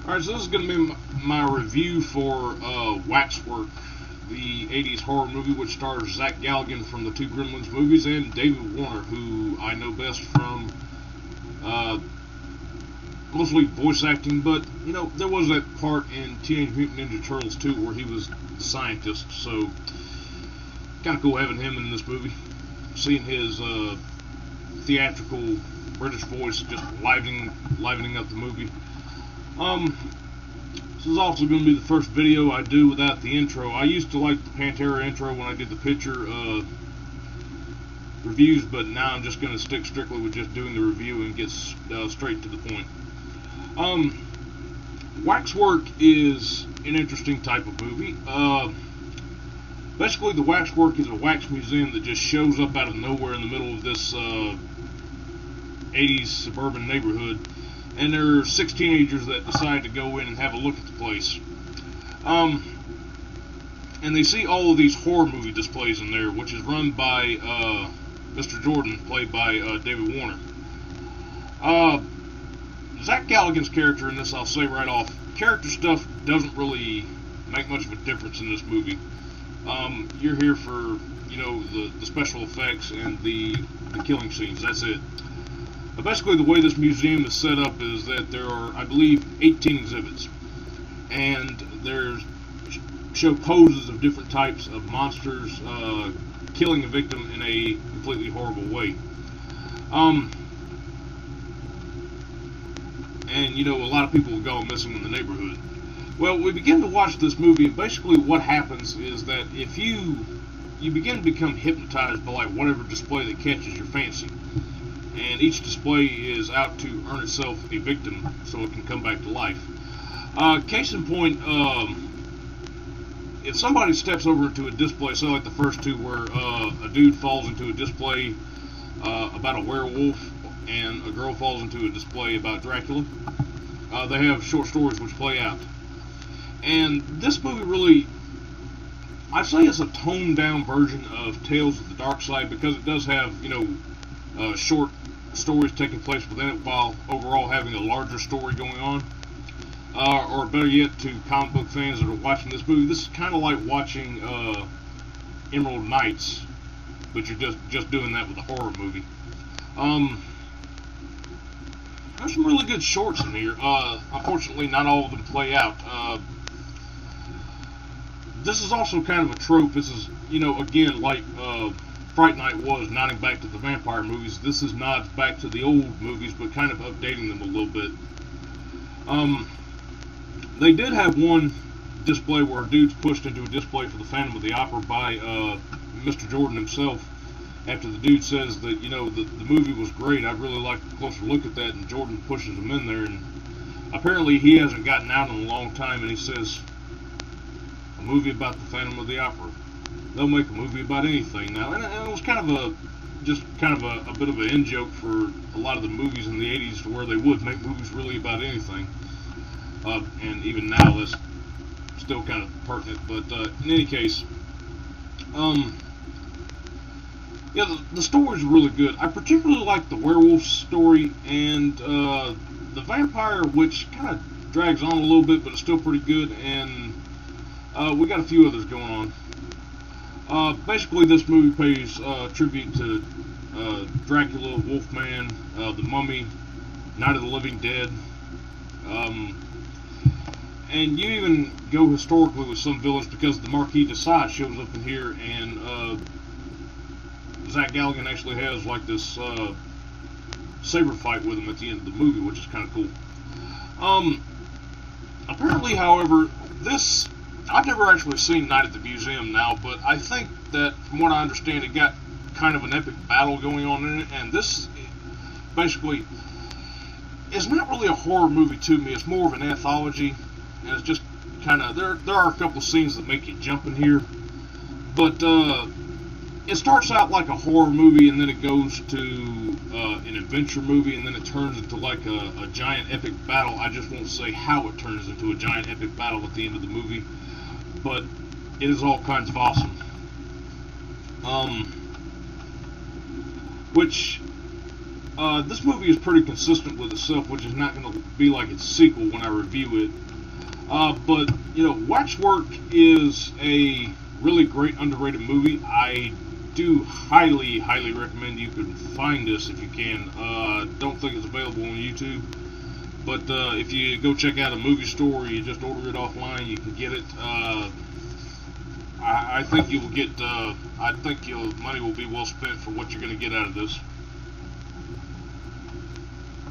Alright, so this is going to be my review for Waxwork, the 80s horror movie which stars Zach Galligan from the two Gremlins movies and David Warner, who I know best from mostly voice acting, but, you know, there was that part in Teenage Mutant Ninja Turtles 2 where he was the scientist, so kind of cool having him in this movie. Seeing his theatrical British voice just livening up the movie. This is also going to be the first video I do without the intro. I used to like the Pantera intro when I did the picture reviews, but now I'm just going to stick strictly with just doing the review and get straight to the point. Waxwork is an interesting type of movie. Basically, the Waxwork is a wax museum that just shows up out of nowhere in the middle of this 80s suburban neighborhood. And there are 6 teenagers that decide to go in and have a look at the place. And they see all of these horror movie displays in there, which is run by Mr. Jordan, played by David Warner. Zach Galligan's character in this, I'll say right off, character stuff doesn't really make much of a difference in this movie. You're here for, you know, the special effects and the killing scenes. That's it. Basically, the way this museum is set up is that there are, I believe, 18 exhibits, and there's show poses of different types of monsters killing a victim in a completely horrible way. And you know, a lot of people will go missing in the neighborhood. Well, we begin to watch this movie, and basically what happens is that if you begin to become hypnotized by like whatever display that catches your fancy. And each display is out to earn itself a victim so it can come back to life. Case in point, if somebody steps over into a display, say like the first two where a dude falls into a display about a werewolf and a girl falls into a display about Dracula, they have short stories which play out. And this movie really, I'd say it's a toned down version of Tales of the Dark Side, because it does have, you know, short stories taking place within it while overall having a larger story going on. Or better yet, to comic book fans that are watching this movie, this is kind of like watching Emerald Knights, but you're just doing that with a horror movie. There's some really good shorts in here. Unfortunately, not all of them play out. This is also kind of a trope. This is, you know, again, like Fright Night was nodding back to the vampire movies. This is nods back to the old movies, but kind of updating them a little bit. They did have one display where a dude's pushed into a display for the Phantom of the Opera by Mr. Jordan himself. After the dude says that, you know, the movie was great, I'd really like a closer look at that, and Jordan pushes him in there, and apparently he hasn't gotten out in a long time, and he says, a movie about the Phantom of the Opera. They'll make a movie about anything now, and it was kind of a bit of an in joke for a lot of the movies in the 80s, to where they would make movies really about anything. And even now that's still kind of pertinent, but in any case, yeah, the story's really good. I particularly like the werewolf story, and the vampire, which kind of drags on a little bit, but it's still pretty good, and we got a few others going on. Basically, this movie pays tribute to Dracula, Wolfman, the Mummy, Night of the Living Dead, and you even go historically with some villains, because the Marquis de Sade shows up in here, and Zach Galligan actually has like this saber fight with him at the end of the movie, which is kind of cool. Apparently, however, this, I've never actually seen Night at the Museum now, but I think that, from what I understand, it got kind of an epic battle going on in it, and this basically is not really a horror movie to me. It's more of an anthology, and it's just kind of, there are a couple of scenes that make you jump in here, but it starts out like a horror movie, and then it goes to an adventure movie, and then it turns into like a giant epic battle. I just won't say how it turns into a giant epic battle at the end of the movie, but it is all kinds of awesome. Which This movie is pretty consistent with itself, which is not going to be like its sequel when I review it. But, you know, Waxwork is a really great underrated movie. I do highly recommend you can find this if you can. Don't think it's available on YouTube, but if you go check out a movie store or you just order it offline, you can get it. I think you will get. I think your money will be well spent for what you're going to get out of this.